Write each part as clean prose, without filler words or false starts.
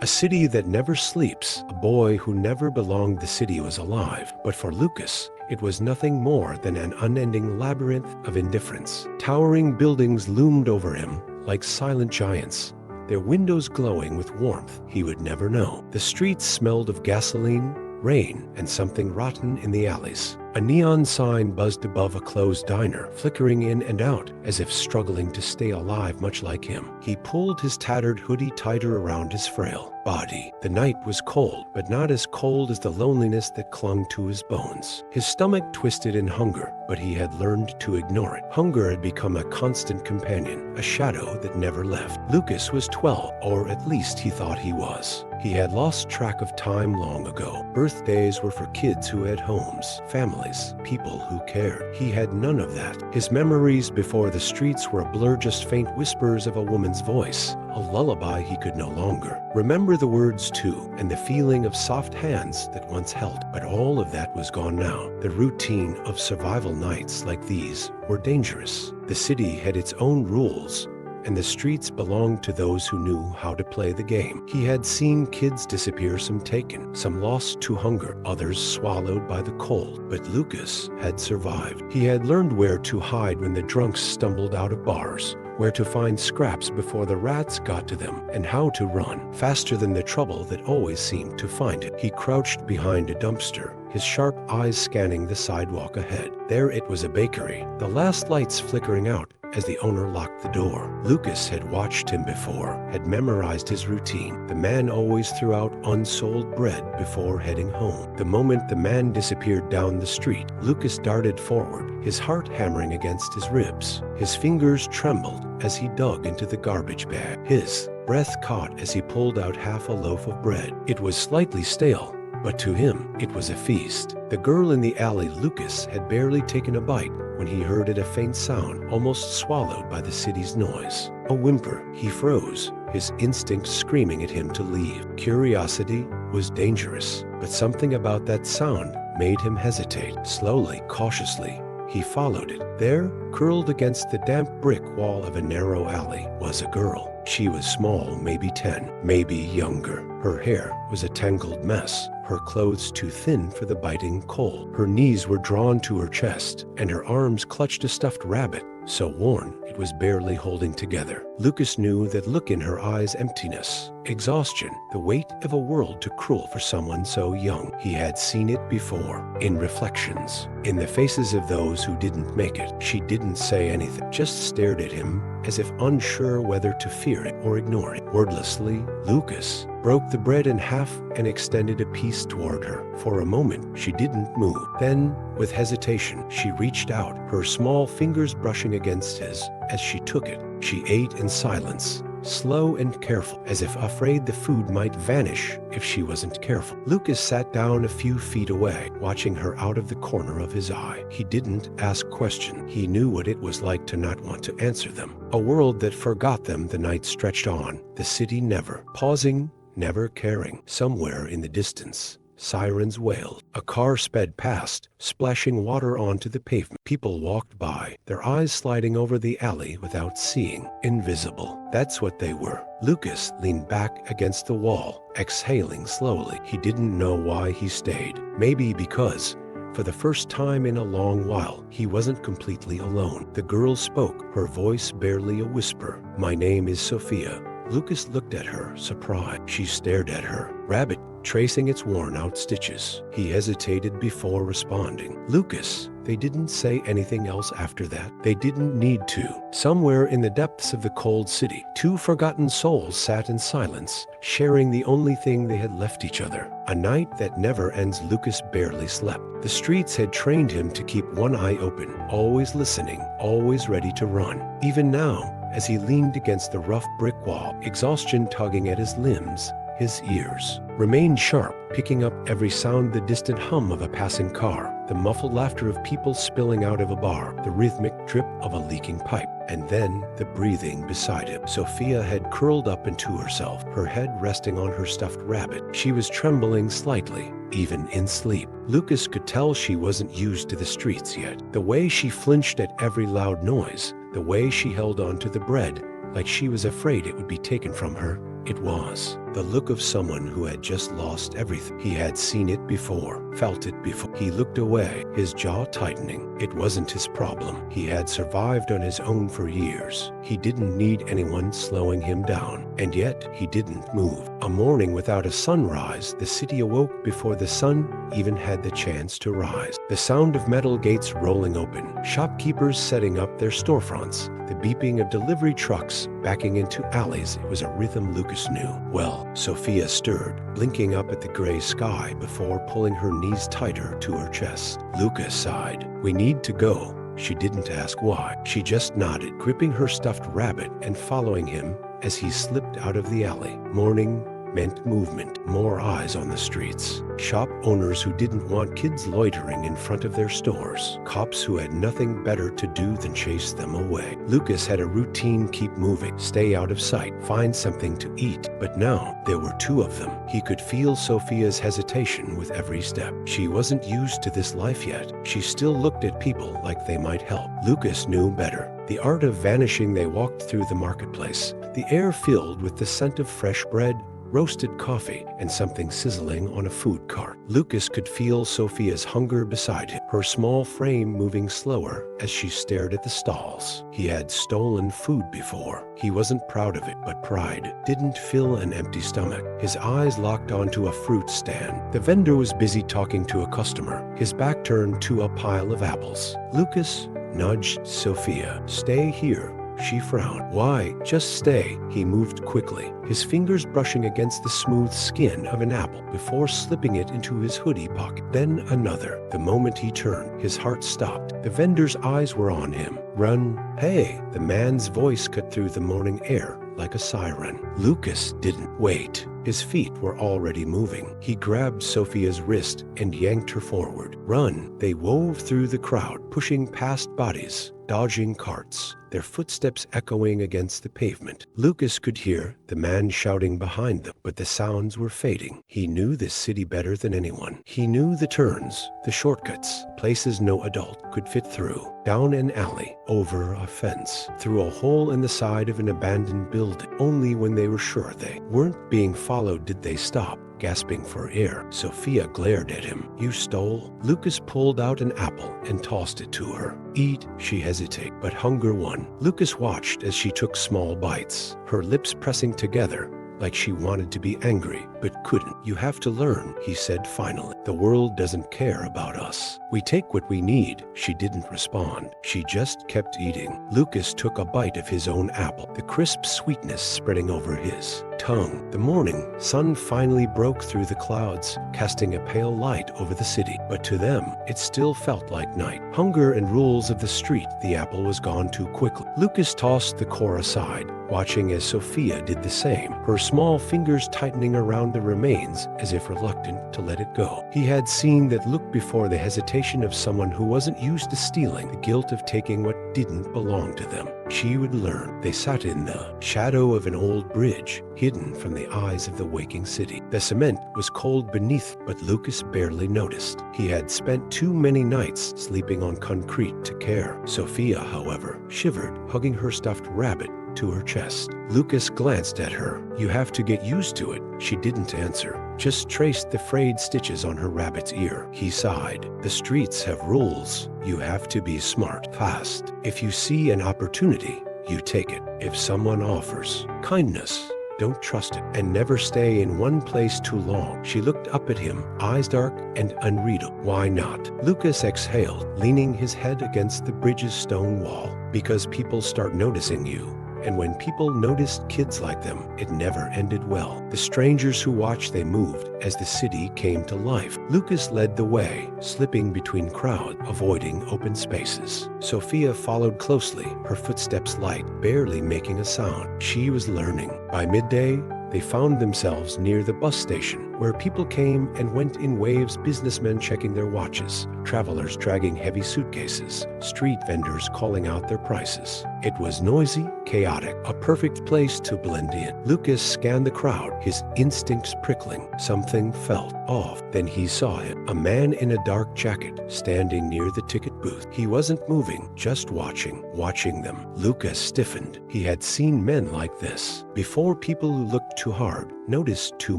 A city that never sleeps, a boy who never belonged. The city was alive, but for Lucas, it was nothing more than an unending labyrinth of indifference. Towering buildings loomed over him like silent giants, their windows glowing with warmth he would never know. The streets smelled of gasoline, rain, and something rotten in the alleys. A neon sign buzzed above a closed diner, flickering in and out as if struggling to stay alive, much like him. He pulled his tattered hoodie tighter around his frail body. The night was cold, but not as cold as the loneliness that clung to his bones. His stomach twisted in hunger, but he had learned to ignore it. Hunger had become a constant companion, a shadow that never left. Lucas was 12, or at least he thought he was. He had lost track of time long ago. Birthdays were for kids who had homes, families, people who cared. He had none of that. His memories before the streets were a blur, just faint whispers of a woman's voice, a lullaby he could no longer remember the words to, and the feeling of soft hands that once held. But all of that was gone now. The routine of survival nights like these were dangerous. The city had its own rules, and the streets belonged to those who knew how to play the game. He had seen kids disappear, some taken, some lost to hunger, others swallowed by the cold. But Lucas had survived. He had learned where to hide when the drunks stumbled out of bars, where to find scraps before the rats got to them, and how to run faster than the trouble that always seemed to find him. He crouched behind a dumpster, his sharp eyes scanning the sidewalk ahead. There it was, a bakery, the last lights flickering out as the owner locked the door. Lucas had watched him before, had memorized his routine. The man always threw out unsold bread before heading home. The moment the man disappeared down the street, Lucas darted forward, his heart hammering against his ribs. His fingers trembled as he dug into the garbage bag. His breath caught as he pulled out half a loaf of bread. It was slightly stale, but to him, it was a feast. The girl in the alley, Lucas had barely taken a bite when he heard it, a faint sound, almost swallowed by the city's noise. A whimper. He froze, his instinct screaming at him to leave. Curiosity was dangerous, but something about that sound made him hesitate. Slowly, cautiously, he followed it. There, curled against the damp brick wall of a narrow alley, was a girl. She was small, maybe 10, maybe younger. Her hair was a tangled mess, her clothes too thin for the biting cold. Her knees were drawn to her chest, and her arms clutched a stuffed rabbit, so worn it was barely holding together. Lucas knew that look in her eyes: emptiness, exhaustion, the weight of a world too cruel for someone so young. He had seen it before, in reflections, in the faces of those who didn't make it. She didn't say anything, just stared at him as if unsure whether to fear it or ignore it. Wordlessly, Lucas broke the bread in half and extended a piece toward her. For a moment, she didn't move. Then, with hesitation, she reached out, her small fingers brushing against his. As she took it, she ate in silence, slow and careful, as if afraid the food might vanish if she wasn't careful. Lucas sat down a few feet away, watching her out of the corner of his eye. He didn't ask questions. He knew what it was like to not want to answer them. A world that forgot them. The night stretched on, the city never pausing, never caring. Somewhere in the distance, sirens wailed. A car sped past, splashing water onto the pavement. People walked by, their eyes sliding over the alley without seeing. Invisible. That's what they were. Lucas leaned back against the wall, exhaling slowly. He didn't know why he stayed. Maybe because, for the first time in a long while, he wasn't completely alone. The girl spoke, her voice barely a whisper. "My name is Sofia." Lucas looked at her, surprised. She stared at her, rabbit tracing its worn-out stitches. He hesitated before responding. Lucas. They didn't say anything else after that. They didn't need to. Somewhere in the depths of the cold city, two forgotten souls sat in silence, sharing the only thing they had left each other. A night that never ends. Lucas barely slept. The streets had trained him to keep one eye open, always listening, always ready to run. Even now, as he leaned against the rough brick wall, exhaustion tugging at his limbs, his ears remained sharp, picking up every sound: the distant hum of a passing car, the muffled laughter of people spilling out of a bar, the rhythmic drip of a leaking pipe, and then the breathing beside him. Sofia had curled up into herself, her head resting on her stuffed rabbit. She was trembling slightly, even in sleep. Lucas could tell she wasn't used to the streets yet. The way she flinched at every loud noise, the way she held on to the bread, like she was afraid it would be taken from her, It was the look of someone who had just lost everything. He had seen it before, felt it before. He looked away, his jaw tightening. It wasn't his problem. He had survived on his own for years. He didn't need anyone slowing him down. And yet, he didn't move. A morning without a sunrise, the city awoke before the sun even had the chance to rise. The sound of metal gates rolling open, shopkeepers setting up their storefronts, the beeping of delivery trucks backing into alleys. It was a rhythm Lucas knew well. Sofia stirred, blinking up at the gray sky before pulling her knees tighter to her chest. Lucas sighed. "We need to go." She didn't ask why. She just nodded, gripping her stuffed rabbit and following him as he slipped out of the alley. Morning meant movement, more eyes on the streets. Shop owners who didn't want kids loitering in front of their stores. Cops who had nothing better to do than chase them away. Lucas had a routine: keep moving, stay out of sight, find something to eat. But now, there were two of them. He could feel Sofia's hesitation with every step. She wasn't used to this life yet. She still looked at people like they might help. Lucas knew better. The art of vanishing. They walked through the marketplace, the air filled with the scent of fresh bread, roasted coffee, and something sizzling on a food cart. Lucas could feel Sofia's hunger beside him, her small frame moving slower as she stared at the stalls. He had stolen food before. He wasn't proud of it, but pride didn't fill an empty stomach. His eyes locked onto a fruit stand. The vendor was busy talking to a customer, his back turned to a pile of apples. Lucas nudged Sofia. "Stay here." She frowned. "Why? Just stay." He moved quickly, his fingers brushing against the smooth skin of an apple before slipping it into his hoodie pocket. Then another. The moment he turned, his heart stopped. The vendor's eyes were on him. "Run." "Hey!" The man's voice cut through the morning air like a siren. Lucas didn't wait. His feet were already moving. He grabbed Sofia's wrist and yanked her forward. "Run!" They wove through the crowd, pushing past bodies, dodging carts, their footsteps echoing against the pavement. Lucas could hear the man shouting behind them, but the sounds were fading. He knew this city better than anyone. He knew the turns, the shortcuts, places no adult could fit through. Down an alley, over a fence, through a hole in the side of an abandoned building. Only when they were sure they weren't being followed did they stop, gasping for air. Sofia glared at him. "You stole?" Lucas pulled out an apple and tossed it to her. "Eat." She hesitated, but hunger won. Lucas watched as she took small bites, her lips pressing together, like she wanted to be angry, but couldn't. "You have to learn," he said finally. "The world doesn't care about us. We take what we need." She didn't respond. She just kept eating. Lucas took a bite of his own apple, the crisp sweetness spreading over his tongue. The morning sun finally broke through the clouds, casting a pale light over the city. But to them, it still felt like night. Hunger and rules of the street. The apple was gone too quickly. Lucas tossed the core aside, watching as Sofia did the same, her small fingers tightening around the remains as if reluctant to let it go. He had seen that look before, the hesitation of someone who wasn't used to stealing, the guilt of taking what didn't belong to them. She would learn. They sat in the shadow of an old bridge, hidden from the eyes of the waking city. The cement was cold beneath, but Lucas barely noticed. He had spent too many nights sleeping on concrete to care. Sofia, however, shivered, hugging her stuffed rabbit to her chest. Lucas glanced at her. "You have to get used to it." She didn't answer, just traced the frayed stitches on her rabbit's ear. He sighed. "The streets have rules. You have to be smart, fast. If you see an opportunity, you take it. If someone offers kindness, don't trust it, and never stay in one place too long." She looked up at him, eyes dark and unreadable. "Why not?" Lucas exhaled, leaning his head against the bridge's stone wall. "Because people start noticing you. And when people noticed kids like them, it never ended well. The strangers who watched, they moved as the city came to life." Lucas led the way, slipping between crowds, avoiding open spaces. Sofia followed closely, her footsteps light, barely making a sound. She was learning. By midday, they found themselves near the bus station, where people came and went in waves, businessmen checking their watches, travelers dragging heavy suitcases, street vendors calling out their prices. It was noisy, chaotic, a perfect place to blend in. Lucas scanned the crowd, his instincts prickling. Something felt off. Then he saw him, a man in a dark jacket, standing near the ticket booth. He wasn't moving, just watching them. Lucas stiffened. He had seen men like this, before people who looked too hard noticed too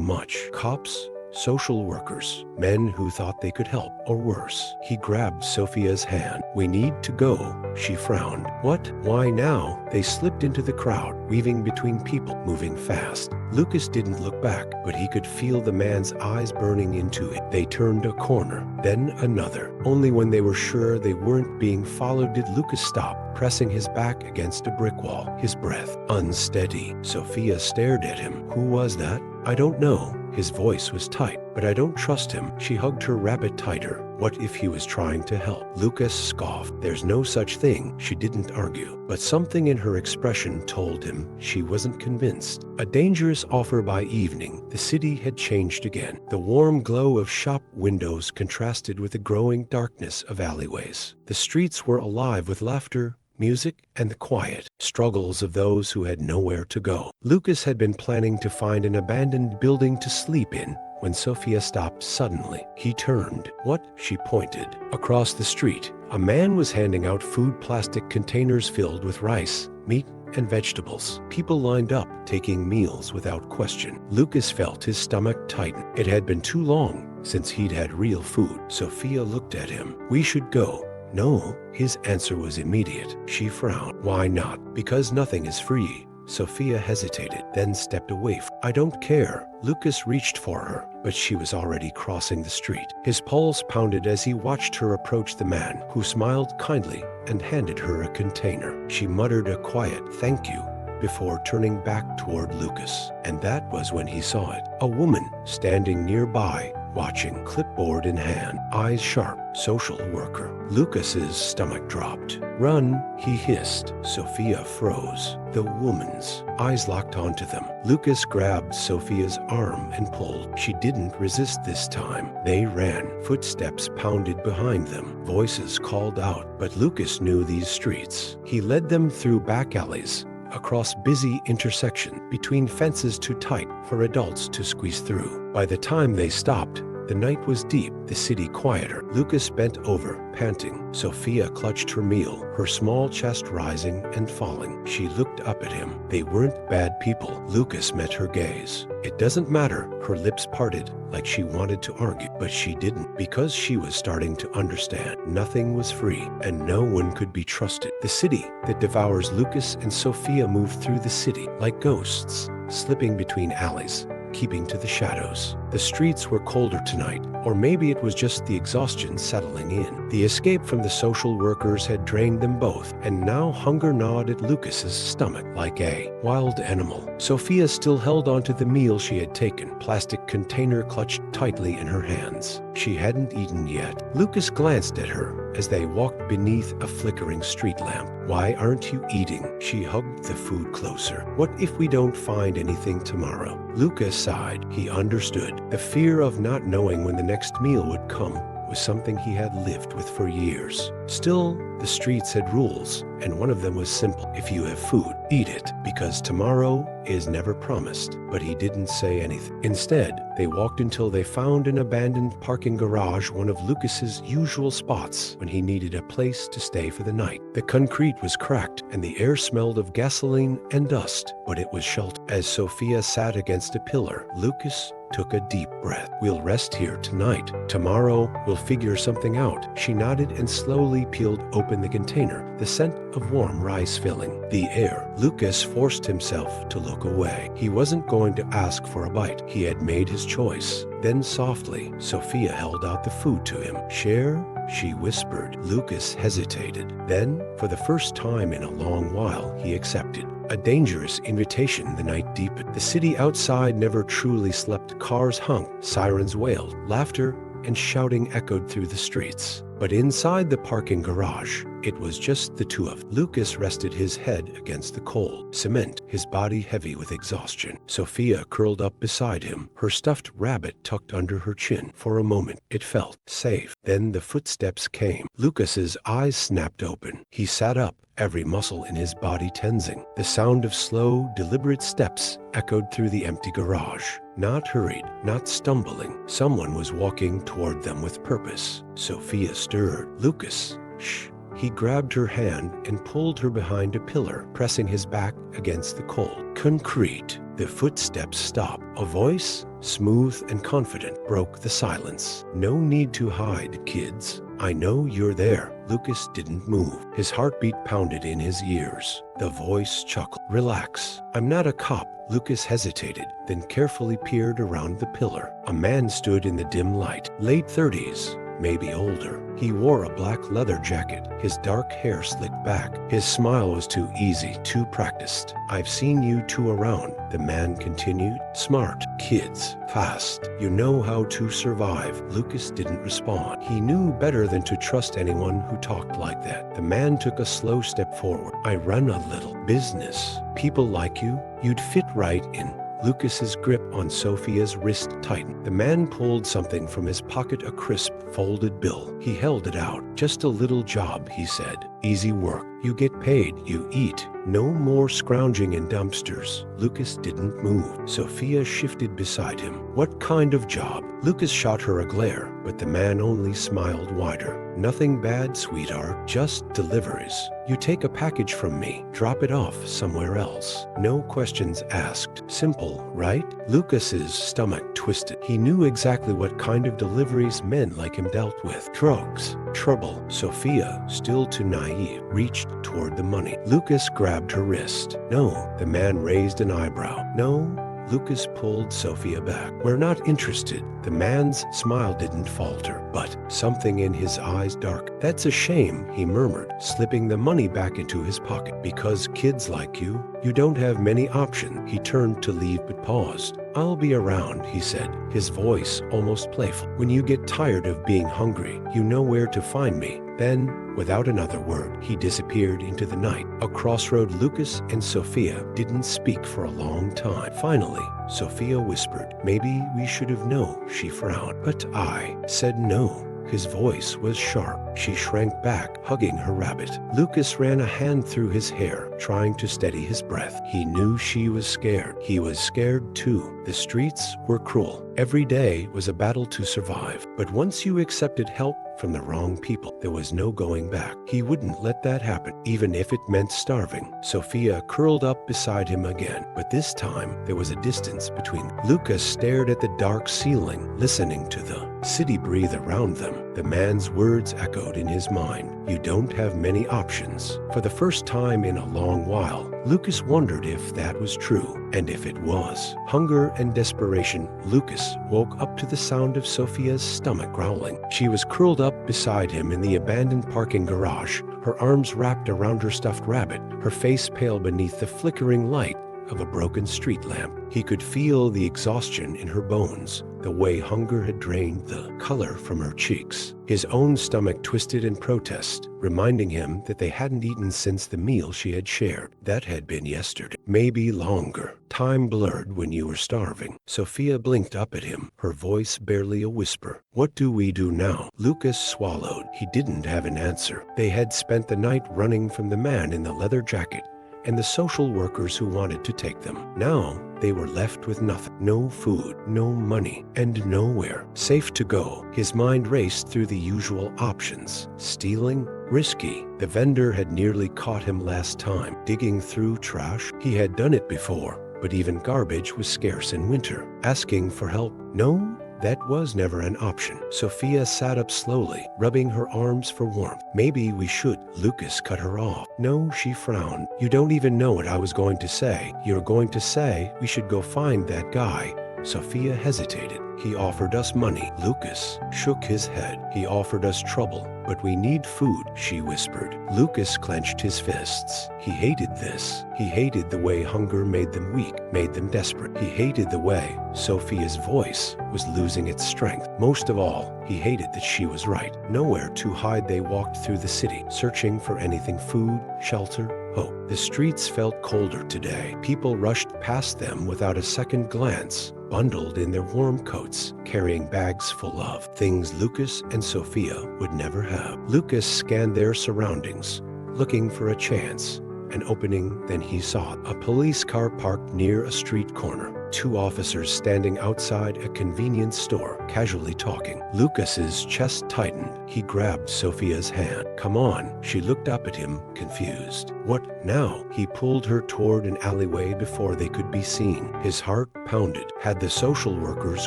much. Cops, social workers, men who thought they could help, or worse. He grabbed Sofia's hand. "We need to go," she frowned. "What? Why now?" They slipped into the crowd, weaving between people, moving fast. Lucas didn't look back, but he could feel the man's eyes burning into it. They turned a corner, then another. Only when they were sure they weren't being followed did Lucas stop, pressing his back against a brick wall, his breath unsteady. Sofia stared at him. "Who was that?" "I don't know." His voice was tight, "but I don't trust him." She hugged her rabbit tighter. What if he was trying to help? Lucas scoffed. "There's no such thing." She didn't argue, but something in her expression told him she wasn't convinced. A dangerous offer by evening. The city had changed again. The warm glow of shop windows contrasted with the growing darkness of alleyways. The streets were alive with laughter, music, and the quiet struggles of those who had nowhere to go. Lucas had been planning to find an abandoned building to sleep in when Sofia stopped suddenly. He turned. "What?" She pointed. Across the street, a man was handing out food plastic containers filled with rice, meat, and vegetables. People lined up, taking meals without question. Lucas felt his stomach tighten. It had been too long since he'd had real food. Sofia looked at him. "We should go." "No." His answer was immediate. She frowned. "Why not?" "Because nothing is free." Sofia hesitated, then stepped away. "I don't care." Lucas reached for her, but she was already crossing the street. His pulse pounded as he watched her approach the man, who smiled kindly and handed her a container. She muttered a quiet "thank you" before turning back toward Lucas. And that was when he saw it. A woman standing nearby, watching, clipboard in hand, eyes sharp. Social worker. Lucas's stomach dropped. "Run," he hissed. Sofia froze. The woman's eyes locked onto them. Lucas grabbed Sofia's arm and pulled. She didn't resist this time. They ran. Footsteps pounded behind them. Voices called out. But Lucas knew these streets. He led them through back alleys, across busy intersections, between fences too tight for adults to squeeze through. By the time they stopped, the night was deep, the city quieter. Lucas bent over, panting. Sofia clutched her meal, her small chest rising and falling. She looked up at him. They weren't bad people. Lucas met her gaze. "It doesn't matter." Her lips parted, like she wanted to argue, but she didn't, because she was starting to understand. Nothing was free, and no one could be trusted. The city that devours Lucas and Sofia moved through the city like ghosts, slipping between alleys, keeping to the shadows. The streets were colder tonight, or maybe it was just the exhaustion settling in. The escape from the social workers had drained them both, and now hunger gnawed at Lucas's stomach like a wild animal. Sofia still held onto the meal she had taken, plastic container clutched tightly in her hands. She hadn't eaten yet. Lucas glanced at her as they walked beneath a flickering street lamp. "Why aren't you eating?" She hugged the food closer. "What if we don't find anything tomorrow?" Lucas sighed. He understood. The fear of not knowing when the next meal would come was something he had lived with for years. Still, the streets had rules, and one of them was simple. If you have food, eat it, because tomorrow is never promised. But he didn't say anything. Instead, they walked until they found an abandoned parking garage, one of Lucas's usual spots when he needed a place to stay for the night. The concrete was cracked, and the air smelled of gasoline and dust, but it was sheltered. As Sofia sat against a pillar, Lucas took a deep breath. "We'll rest here tonight. Tomorrow, we'll figure something out." She nodded and slowly peeled open the container, the scent of warm rice filling the air. Lucas forced himself to look away. He wasn't going to ask for a bite. He had made his choice. Then softly, Sofia held out the food to him. "Share?" she whispered. Lucas hesitated. Then, for the first time in a long while, he accepted. A dangerous invitation. The night deepened. The city outside never truly slept. Cars honked, sirens wailed, laughter and shouting echoed through the streets. But inside the parking garage, it was just the two of them. Lucas rested his head against the cold cement, his body heavy with exhaustion. Sofia curled up beside him, her stuffed rabbit tucked under her chin. For a moment, it felt safe. Then the footsteps came. Lucas's eyes snapped open. He sat up, every muscle in his body tensing. The sound of slow, deliberate steps echoed through the empty garage. Not hurried, not stumbling. Someone was walking toward them with purpose. Sofia stirred. "Lucas." "Shh." He grabbed her hand and pulled her behind a pillar, pressing his back against the cold concrete. The footsteps stopped. A voice, smooth and confident, broke the silence. "No need to hide, kids. I know you're there." Lucas didn't move. His heartbeat pounded in his ears. The voice chuckled. "Relax. I'm not a cop." Lucas hesitated, then carefully peered around the pillar. A man stood in the dim light, late 30s, maybe older. He wore a black leather jacket, his dark hair slicked back. His smile was too easy, too practiced. "I've seen you two around," the man continued. "Smart kids, fast. You know how to survive." Lucas didn't respond. He knew better than to trust anyone who talked like that. The man took a slow step forward. "I run a little business. People like you, you'd fit right in." Lucas's grip on Sofia's wrist tightened. The man pulled something from his pocket, a crisp, folded bill. He held it out. "Just a little job," he said. "Easy work. You get paid, you eat. No more scrounging in dumpsters." Lucas didn't move. Sofia shifted beside him. "What kind of job?" Lucas shot her a glare, but the man only smiled wider. "Nothing bad, sweetheart. Just deliveries. You take a package from me, drop it off somewhere else. No questions asked. Simple, right?" Lucas's stomach twisted. He knew exactly what kind of deliveries men like him dealt with. Drugs, trouble. Sofia, still too naive, reached toward the money. Lucas grabbed her wrist. "No." The man raised an eyebrow. "No." Lucas pulled Sofia back. "We're not interested." The man's smile didn't falter, but something in his eyes darkened. "That's a shame," he murmured, slipping the money back into his pocket. "Because kids like you, you don't have many options." He turned to leave but paused. "I'll be around," he said, his voice almost playful. "When you get tired of being hungry, you know where to find me." Then, without another word, he disappeared into the night. Across road, Lucas and Sofia didn't speak for a long time. Finally, Sofia whispered, "Maybe we should have known." She frowned. "But I said no." His voice was sharp. She shrank back, hugging her rabbit. Lucas ran a hand through his hair, trying to steady his breath. He knew she was scared. He was scared too. The streets were cruel. Every day was a battle to survive. But once you accepted help from the wrong people, there was no going back. He wouldn't let that happen, even if it meant starving. Sofia curled up beside him again, but this time there was a distance between them. Lucas stared at the dark ceiling, listening to the city breathe around them. The man's words echoed in his mind. "You don't have many options." For the first time in a long while, Lucas wondered if that was true, and if it was. Hunger and desperation. Lucas woke up to the sound of Sofia's stomach growling. She was curled up beside him in the abandoned parking garage, her arms wrapped around her stuffed rabbit, her face pale beneath the flickering light of a broken street lamp. He could feel the exhaustion in her bones, the way hunger had drained the color from her cheeks. His own stomach twisted in protest, reminding him that they hadn't eaten since the meal she had shared. That had been yesterday, maybe longer. Time blurred when you were starving. Sofia blinked up at him, her voice barely a whisper. "What do we do now?" Lucas swallowed. He didn't have an answer. They had spent the night running from the man in the leather jacket and the social workers who wanted to take them. Now they were left with nothing. No food, no money, and nowhere safe to go. His mind raced through the usual options. Stealing? Risky. The vendor had nearly caught him last time. Digging through trash? He had done it before, but even garbage was scarce in winter. Asking for help? No? That was never an option. Sofia sat up slowly, rubbing her arms for warmth. "Maybe we should." Lucas cut her off. "No," she frowned. "You don't even know what I was going to say. You're going to say we should go find that guy." Sofia hesitated. "He offered us money." Lucas shook his head. "He offered us trouble. But we need food," she whispered. Lucas clenched his fists. He hated this. He hated the way hunger made them weak, made them desperate. He hated the way Sofia's voice was losing its strength. Most of all, he hated that she was right. Nowhere to hide, they walked through the city, searching for anything: food, shelter, hope. The streets felt colder today. People rushed past them without a second glance, bundled in their warm coats, carrying bags full of things Lucas and Sofia would never have. Lucas scanned their surroundings, looking for a chance, an opening. Then he saw a police car parked near a street corner. Two officers standing outside a convenience store, casually talking. Lucas's chest tightened. He grabbed Sofia's hand. "Come on." She looked up at him, confused. "What now?" He pulled her toward an alleyway before they could be seen. His heart pounded. Had the social workers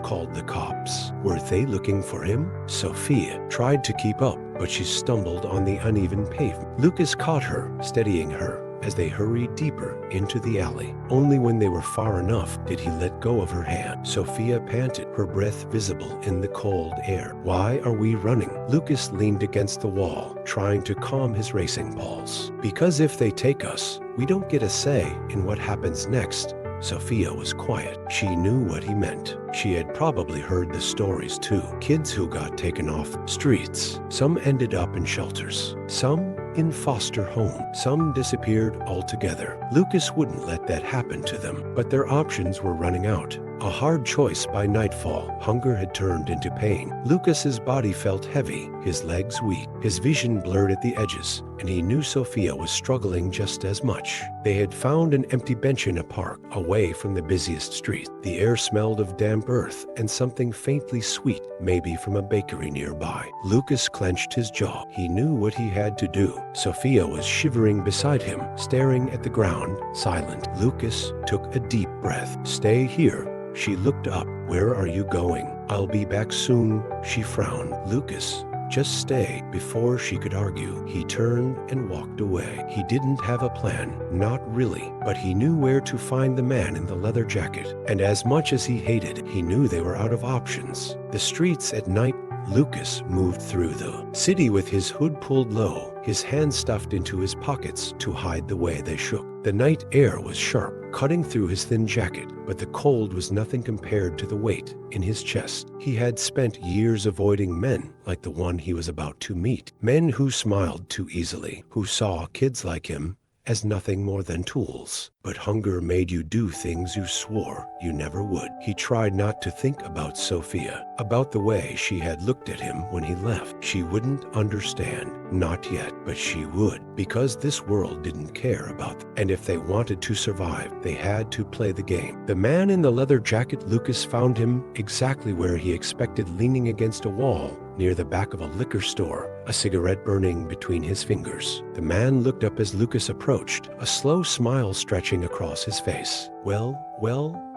called the cops? Were they looking for him? Sofia tried to keep up, but she stumbled on the uneven pavement. Lucas caught her, steadying her as they hurried deeper into the alley. Only when they were far enough did he let go of her hand. Sofia panted, her breath visible in the cold air. "Why are we running?" Lucas leaned against the wall, trying to calm his racing pulse. "Because if they take us, we don't get a say in what happens next." Sofia was quiet. She knew what he meant. She had probably heard the stories too. Kids who got taken off streets. Some ended up in shelters. Some in foster homes. Some disappeared altogether. Lucas wouldn't let that happen to them, but their options were running out. A hard choice by nightfall. Hunger had turned into pain. Lucas's body felt heavy, his legs weak, his vision blurred at the edges, and he knew Sofia was struggling just as much. They had found an empty bench in a park, away from the busiest street. The air smelled of damp earth and something faintly sweet, maybe from a bakery nearby. Lucas clenched his jaw. He knew what he had to do. Sofia was shivering beside him, staring at the ground, silent. Lucas took a deep breath. "Stay here." She looked up. "Where are you going?" "I'll be back soon." She frowned. "Lucas, just stay." Before she could argue, he turned and walked away. He didn't have a plan, not really, but he knew where to find the man in the leather jacket. And as much as he hated, he knew they were out of options. The streets at night. Lucas moved through the city with his hood pulled low, his hands stuffed into his pockets to hide the way they shook. The night air was sharp, cutting through his thin jacket, but the cold was nothing compared to the weight in his chest. He had spent years avoiding men like the one he was about to meet. Men who smiled too easily, who saw kids like him as nothing more than tools. But hunger made you do things you swore you never would. He tried not to think about Sofia, about the way she had looked at him when he left. She wouldn't understand, not yet, but she would, because this world didn't care about them. And if they wanted to survive, they had to play the game. The man in the leather jacket, Lucas found him exactly where he expected, leaning against a wall near the back of a liquor store, a cigarette burning between his fingers. The man looked up as Lucas approached, a slow smile stretching across his face. Well,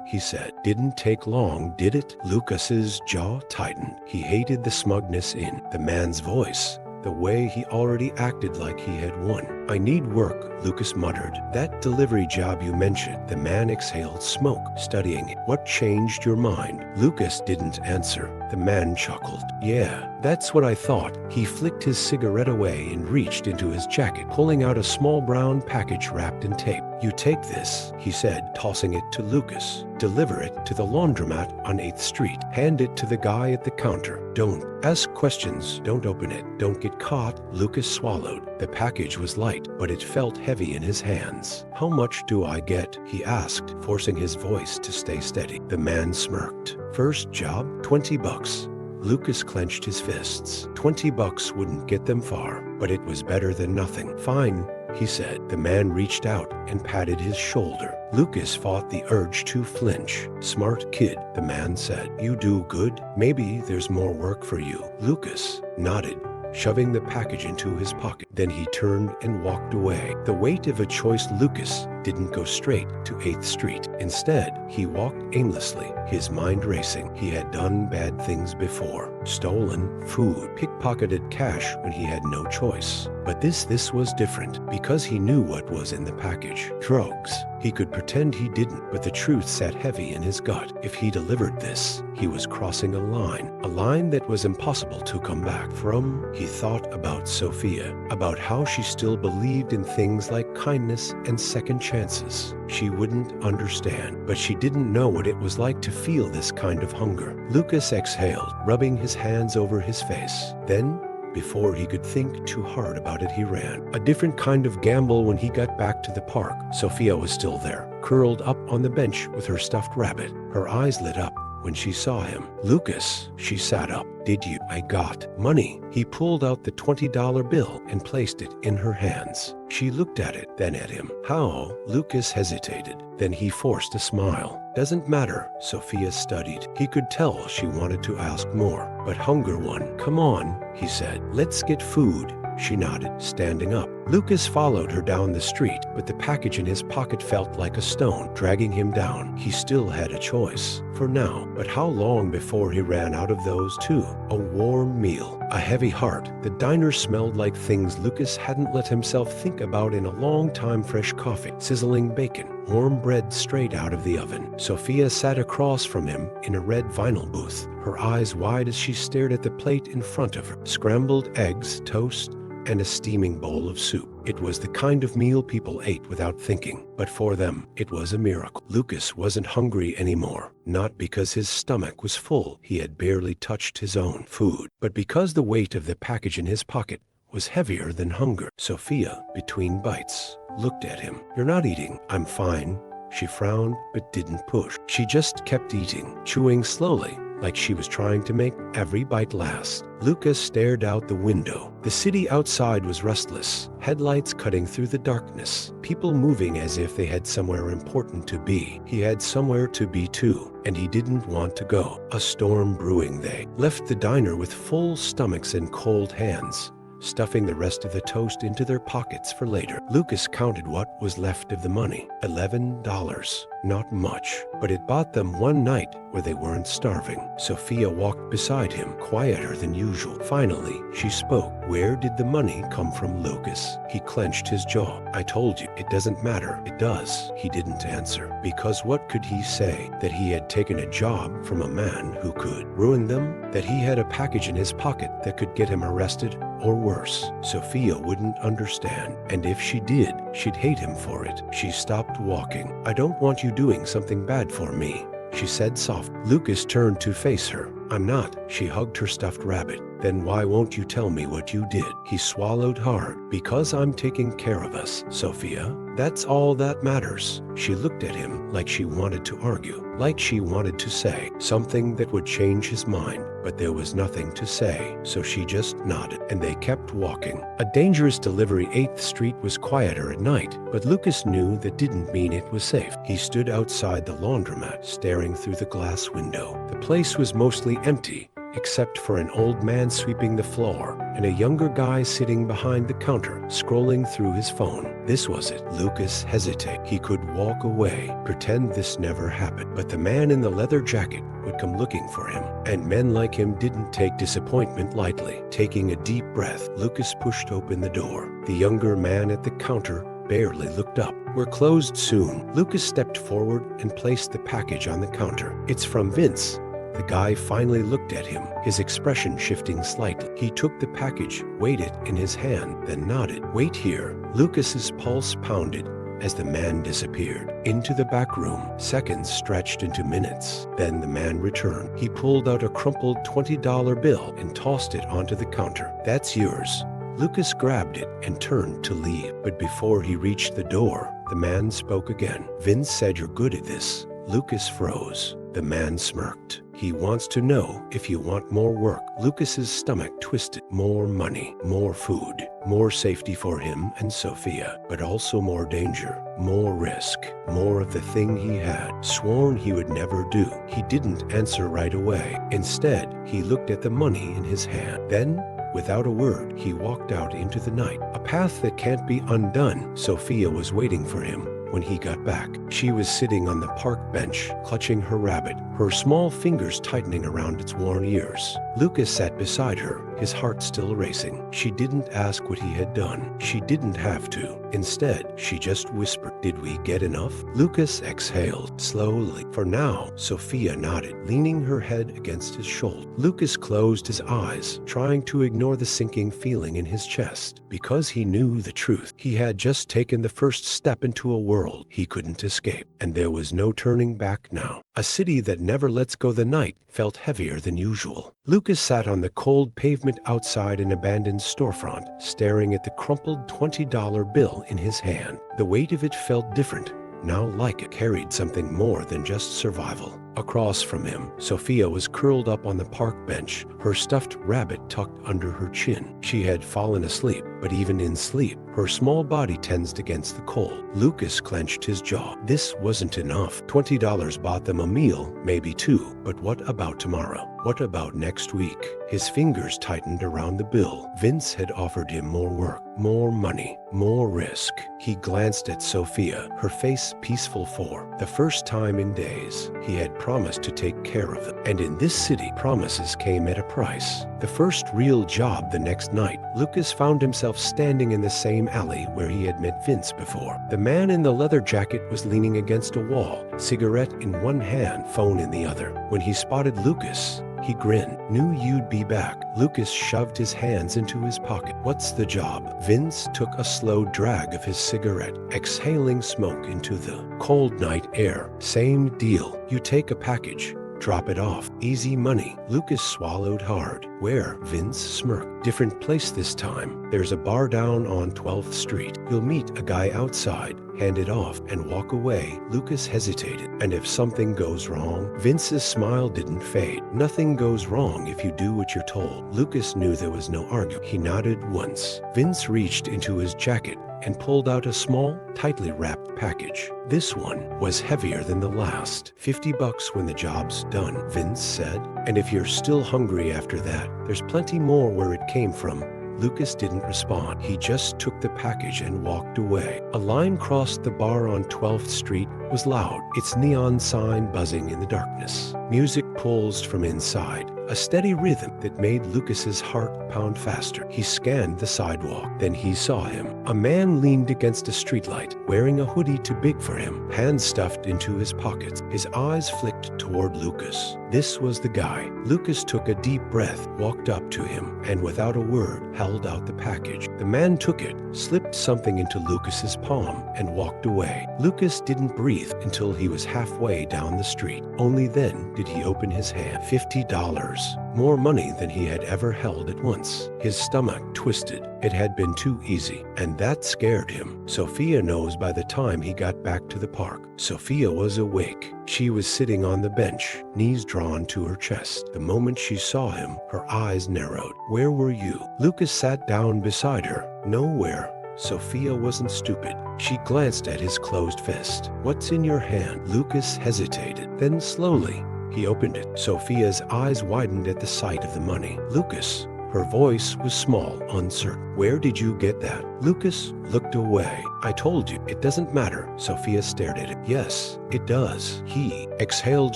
he said. "Didn't take long, did it?" Lucas's jaw tightened. He hated the smugness in the man's voice, the way he already acted like he had won. "I need work," Lucas muttered. "That delivery job you mentioned." The man exhaled smoke, studying it. "What changed your mind?" Lucas didn't answer. The man chuckled. "Yeah, that's what I thought." He flicked his cigarette away and reached into his jacket, pulling out a small brown package wrapped in tape. "You take this," he said, tossing it to Lucas. "Deliver it to the laundromat on 8th Street. Hand it to the guy at the counter. Don't ask questions. Don't open it. Don't get caught." Lucas swallowed. The package was light, but it felt heavy in his hands. "How much do I get?" he asked, forcing his voice to stay steady. The man smirked. "First job, $20. Lucas clenched his fists. $20 wouldn't get them far, but it was better than nothing. "Fine," he said. The man reached out and patted his shoulder. Lucas fought the urge to flinch. "Smart kid," the man said. "You do good. Maybe there's more work for you." Lucas nodded, shoving the package into his pocket. Then he turned and walked away. The weight of a choice. Lucas didn't go straight to 8th Street. Instead, he walked aimlessly, his mind racing. He had done bad things before. Stolen food, pickpocketed cash when he had no choice. But this was different, because he knew what was in the package. Drugs. He could pretend he didn't, but the truth sat heavy in his gut. If he delivered this, he was crossing a line that was impossible to come back from. He thought about Sofia, about how she still believed in things like kindness and second chances. She wouldn't understand, but she didn't know what it was like to feel this kind of hunger. Lucas exhaled, rubbing his hands over his face. Then, before he could think too hard about it, he ran. A different kind of gamble when he got back to the park. Sofia was still there, curled up on the bench with her stuffed rabbit. Her eyes lit up when she saw him. "Lucas," she sat up. "Did you?" "I got money." He pulled out the $20 bill and placed it in her hands. She looked at it, then at him. "How?" Lucas hesitated. Then he forced a smile. Doesn't matter, Sofia studied. He could tell she wanted to ask more. But hunger won. Come on, he said. Let's get food. She nodded, standing up. Lucas followed her down the street, but the package in his pocket felt like a stone, dragging him down. He still had a choice, for now. But how long before he ran out of those too? A warm meal, a heavy heart. The diner smelled like things Lucas hadn't let himself think about in a long time. Fresh coffee, sizzling bacon, warm bread straight out of the oven. Sofia sat across from him in a red vinyl booth, her eyes wide as she stared at the plate in front of her. Scrambled eggs, toast, and a steaming bowl of soup. It was the kind of meal people ate without thinking, but for them, it was a miracle. Lucas wasn't hungry anymore, not because his stomach was full, he had barely touched his own food, but because the weight of the package in his pocket was heavier than hunger. Sofia, between bites, looked at him. You're not eating. I'm fine. She frowned, but didn't push. She just kept eating, chewing slowly, like she was trying to make every bite last. Lucas stared out the window. The city outside was restless, headlights cutting through the darkness, people moving as if they had somewhere important to be. He had somewhere to be too, and he didn't want to go. A storm brewing. They left the diner with full stomachs and cold hands, stuffing the rest of the toast into their pockets for later. Lucas counted what was left of the money. $11. Not much, but it bought them one night where they weren't starving. Sofia walked beside him, quieter than usual. Finally, she spoke. Where did the money come from, Lucas? He clenched his jaw. I told you, it doesn't matter. It does. He didn't answer. Because what could he say? That he had taken a job from a man who could ruin them? That he had a package in his pocket that could get him arrested? Or worse? Sofia wouldn't understand. And if she did, she'd hate him for it. She stopped walking. I don't want you doing something bad for me, she said softly. Lucas turned to face her. I'm not. She hugged her stuffed rabbit. Then why won't you tell me what you did? He swallowed hard. Because I'm taking care of us, Sofia. That's all that matters. She looked at him like she wanted to argue, like she wanted to say something that would change his mind, but there was nothing to say, so she just nodded, and they kept walking. A dangerous delivery. 8th Street was quieter at night, but Lucas knew that didn't mean it was safe. He stood outside the laundromat, staring through the glass window. The place was mostly empty, except for an old man sweeping the floor and a younger guy sitting behind the counter, scrolling through his phone. This was it. Lucas hesitated. He could walk away, pretend this never happened, but the man in the leather jacket would come looking for him, and men like him didn't take disappointment lightly. Taking a deep breath, Lucas pushed open the door. The younger man at the counter barely looked up. We're closed soon. Lucas stepped forward and placed the package on the counter. It's from Vince. The guy finally looked at him, his expression shifting slightly. He took the package, weighed it in his hand, then nodded. Wait here. Lucas's pulse pounded as the man disappeared into the back room. Seconds stretched into minutes. Then the man returned. He pulled out a crumpled $20 bill and tossed it onto the counter. That's yours. Lucas grabbed it and turned to leave. But before he reached the door, the man spoke again. Vince said you're good at this. Lucas froze. The man smirked. He wants to know if you want more work. Lucas's stomach twisted. More money, more food, more safety for him and Sofia, but also more danger, more risk, more of the thing he had sworn he would never do. He didn't answer right away. Instead, he looked at the money in his hand. Then, without a word, he walked out into the night. A path that can't be undone. Sofia was waiting for him. When he got back, she was sitting on the park bench, clutching her rabbit, her small fingers tightening around its worn ears. Lucas sat beside her, his heart still racing. She didn't ask what he had done. She didn't have to. Instead, she just whispered, "Did we get enough?" Lucas exhaled slowly. For now, Sofia nodded, leaning her head against his shoulder. Lucas closed his eyes, trying to ignore the sinking feeling in his chest, because he knew the truth. He had just taken the first step into a world he couldn't escape, and there was no turning back now. A city that never lets go the night felt heavier than usual. Lucas sat on the cold pavement outside an abandoned storefront, staring at the crumpled $20 bill in his hand. The weight of it felt different, now like it carried something more than just survival. Across from him, Sofia was curled up on the park bench, her stuffed rabbit tucked under her chin. She had fallen asleep, but even in sleep, her small body tensed against the cold. Lucas clenched his jaw. This wasn't enough. $20 bought them a meal, maybe two, but what about tomorrow? What about next week? His fingers tightened around the bill. Vince had offered him more work, more money, more risk. He glanced at Sofia, her face peaceful for the first time in days. He had promised to take care of them, and in this city, promises came at a price. The first real job the next night, Lucas found himself standing in the same alley where he had met Vince before. The man in the leather jacket was leaning against a wall, cigarette in one hand, phone in the other. When he spotted Lucas, he grinned. Knew you'd be back. Lucas shoved his hands into his pocket. What's the job? Vince took a slow drag of his cigarette, exhaling smoke into the cold night air. Same deal. You take a package, drop it off. Easy money. Lucas swallowed hard. Where? Vince smirked. Different place this time. There's a bar down on 12th Street. You'll meet a guy outside, hand it off, and walk away. Lucas hesitated. And if something goes wrong? Vince's smile didn't fade. Nothing goes wrong if you do what you're told. Lucas knew there was no argument. He nodded once. Vince reached into his jacket and pulled out a small, tightly wrapped package. This one was heavier than the last. $50 when the job's done, Vince said. And if you're still hungry after that, there's plenty more where it came from. Lucas didn't respond. He just took the package and walked away. A line crossed the bar on 12th Street was loud, its neon sign buzzing in the darkness. Music pulsed from inside, a steady rhythm that made Lucas's heart pound faster. He scanned the sidewalk. Then he saw him. A man leaned against a streetlight, wearing a hoodie too big for him, hands stuffed into his pockets. His eyes flicked toward Lucas. This was the guy. Lucas took a deep breath, walked up to him, and without a word, held out the package. The man took it, slipped something into Lucas's palm, and walked away. Lucas didn't breathe until he was halfway down the street. Only then did he open his hand. $50. More money than he had ever held at once. His stomach twisted. It had been too easy, and that scared him. Sofia knows by the time he got back to the park. Sofia was awake. She was sitting on the bench, knees drawn to her chest. The moment she saw him, her eyes narrowed. Where were you? Lucas sat down beside her. Nowhere. Sofia wasn't stupid. She glanced at his closed fist. What's in your hand? Lucas hesitated. Then slowly, he opened it. Sofia's eyes widened at the sight of the money. Lucas. Her voice was small, uncertain. Where did you get that? Lucas looked away. I told you, it doesn't matter. Sofia stared at him. Yes, it does. He exhaled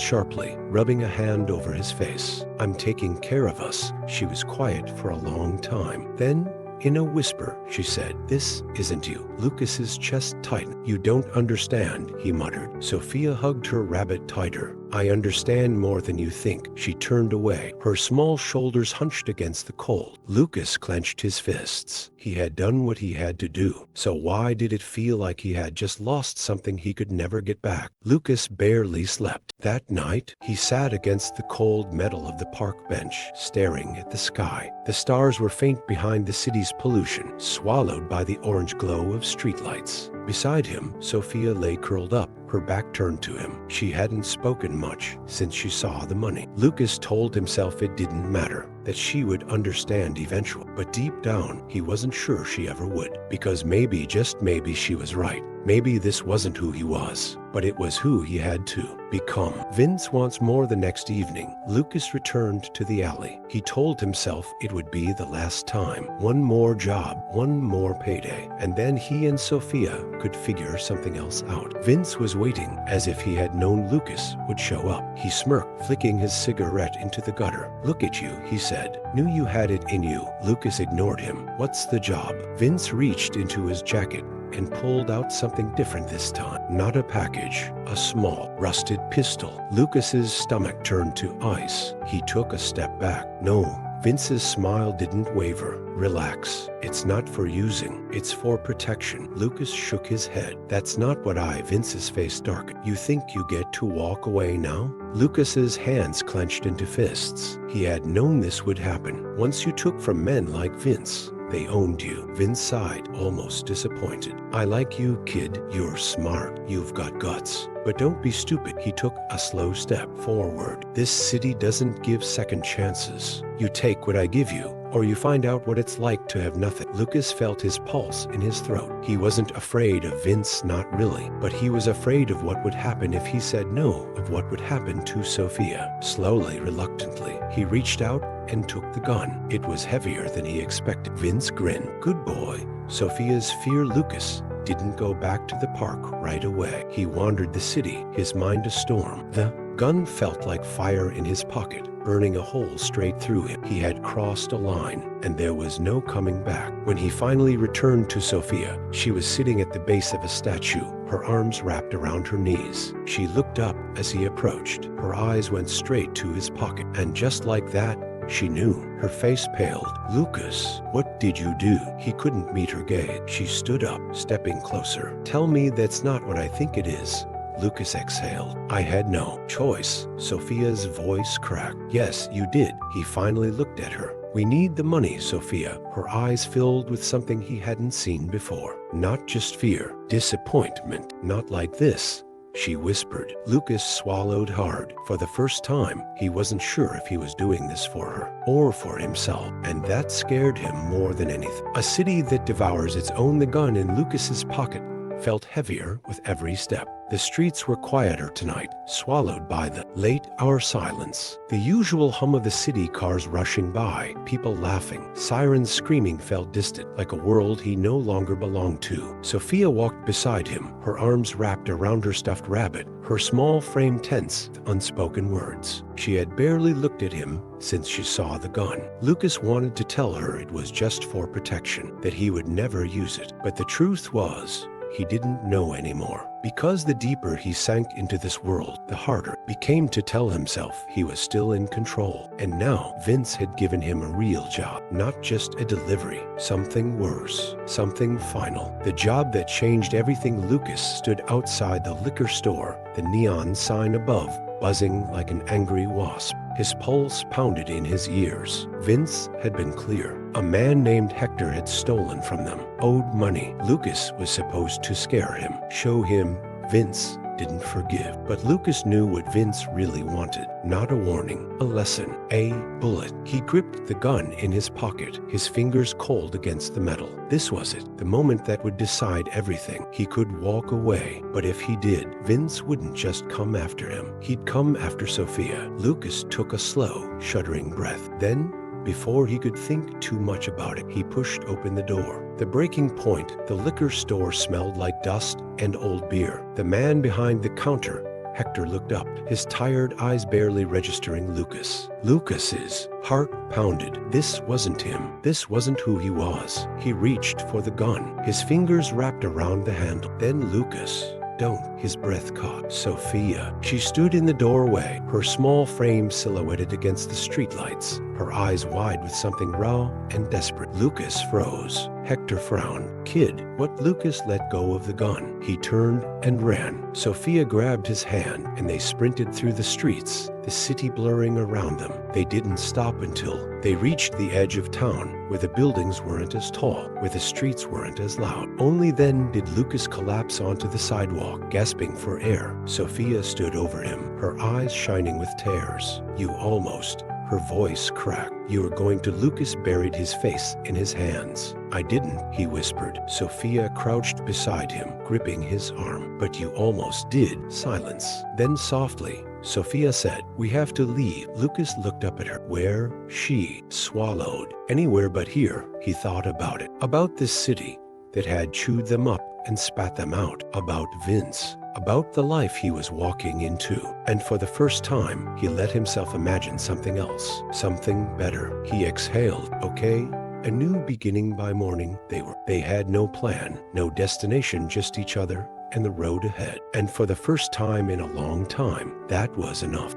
sharply, rubbing a hand over his face. I'm taking care of us. She was quiet for a long time. Then, in a whisper, she said, this isn't you. Lucas's chest tightened. You don't understand, he muttered. Sofia hugged her rabbit tighter. I understand more than you think. She turned away, her small shoulders hunched against the cold. Lucas clenched his fists. He had done what he had to do. So why did it feel like he had just lost something he could never get back? Lucas barely slept. That night, he sat against the cold metal of the park bench, staring at the sky. The stars were faint behind the city's pollution, swallowed by the orange glow of streetlights. Beside him, Sofia lay curled up, her back turned to him. She hadn't spoken much since she saw the money. Lucas told himself it didn't matter, that she would understand eventually. But deep down, he wasn't sure she ever would. Because maybe, just maybe, she was right. Maybe this wasn't who he was, but it was who he had to become. Vince wants more the next evening. Lucas returned to the alley. He told himself it would be the last time. One more job, one more payday, and then he and Sofia could figure something else out. Vince was waiting, as if he had known Lucas would show up. He smirked, flicking his cigarette into the gutter. Look at you, he said. Knew you had it in you. Lucas ignored him. What's the job? Vince reached into his jacket and pulled out something different this time. Not a package, a small, rusted pistol. Lucas's stomach turned to ice. He took a step back. No. Vince's smile didn't waver. Relax. It's not for using. It's for protection. Lucas shook his head. That's not what Vince's face darkened. You think you get to walk away now? Lucas's hands clenched into fists. He had known this would happen. Once you took from men like Vince, they owned you. Vince sighed, almost disappointed. I like you, kid. You're smart. You've got guts. But don't be stupid. He took a slow step forward. This city doesn't give second chances. You take what I give you, or you find out what it's like to have nothing. Lucas felt his pulse in his throat. He wasn't afraid of Vince, not really, but he was afraid of what would happen if he said no, of what would happen to Sofia. Slowly, reluctantly, he reached out and took the gun. It was heavier than he expected. Vince grinned. Good boy. Sofia's fear. Lucas didn't go back to the park right away. He wandered the city, his mind a storm. The gun felt like fire in his pocket, burning a hole straight through him. He had crossed a line, and there was no coming back. When he finally returned to Sofia, she was sitting at the base of a statue, her arms wrapped around her knees. She looked up as he approached. Her eyes went straight to his pocket, and just like that, she knew. Her face paled. Lucas, what did you do? He couldn't meet her gaze. She stood up, stepping closer. Tell me that's not what I think it is. Lucas exhaled. I had no choice. Sofia's voice cracked. Yes, you did. He finally looked at her. We need the money, Sofia. Her eyes filled with something he hadn't seen before. Not just fear, disappointment. Not like this, she whispered. Lucas swallowed hard. For the first time, he wasn't sure if he was doing this for her or for himself, and that scared him more than anything. A city that devours its own. The gun in Lucas's pocket felt heavier with every step. The streets were quieter tonight, swallowed by the late-hour silence. The usual hum of the city, cars rushing by, people laughing, sirens screaming felt distant, like a world he no longer belonged to. Sofia walked beside him, her arms wrapped around her stuffed rabbit, her small frame tense with unspoken words. She had barely looked at him since she saw the gun. Lucas wanted to tell her it was just for protection, that he would never use it. But the truth was, he didn't know anymore. Because the deeper he sank into this world, the harder it became to tell himself he was still in control. And now Vince had given him a real job, not just a delivery. Something worse, something final. The job that changed everything. Lucas stood outside the liquor store, the neon sign above buzzing like an angry wasp. His pulse pounded in his ears. Vince had been clear. A man named Hector had stolen from them, owed money. Lucas was supposed to scare him, show him. Vince didn't forgive. But Lucas knew what Vince really wanted. Not a warning, a lesson, a bullet. He gripped the gun in his pocket, his fingers cold against the metal. This was it, the moment that would decide everything. He could walk away, but if he did, Vince wouldn't just come after him. He'd come after Sofia. Lucas took a slow, shuddering breath. Then, before he could think too much about it, he pushed open the door. The breaking point, the liquor store smelled like dust and old beer. The man behind the counter, Hector, looked up, his tired eyes barely registering Lucas. Lucas's heart pounded. This wasn't him. This wasn't who he was. He reached for the gun, his fingers wrapped around the handle. Then Lucas, don't. His breath caught. Sofia. She stood in the doorway, her small frame silhouetted against the streetlights, her eyes wide with something raw and desperate. Lucas froze. Hector frowned. Kid, what? Lucas let go of the gun. He turned and ran. Sofia grabbed his hand, and they sprinted through the streets, the city blurring around them. They didn't stop until they reached the edge of town, where the buildings weren't as tall, where the streets weren't as loud. Only then did Lucas collapse onto the sidewalk, gasping for air. Sofia stood over him, her eyes shining with tears. You almost. Her voice cracked. You were going to. Lucas buried his face in his hands. I didn't, he whispered. Sofia crouched beside him, gripping his arm. But you almost did. Silence. Then softly, Sofia said, we have to leave. Lucas looked up at her. Where? She swallowed. Anywhere but here. He thought about it. About this city that had chewed them up and spat them out. About Vince. About the life he was walking into. And for the first time, he let himself imagine something else. Something better. He exhaled. Okay? A new beginning. By morning, they had no plan, no destination, just each other and the road ahead. And for the first time in a long time, that was enough.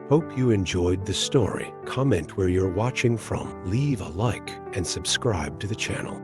Hope you enjoyed the story. Comment where you're watching from, leave a like, and subscribe to the channel.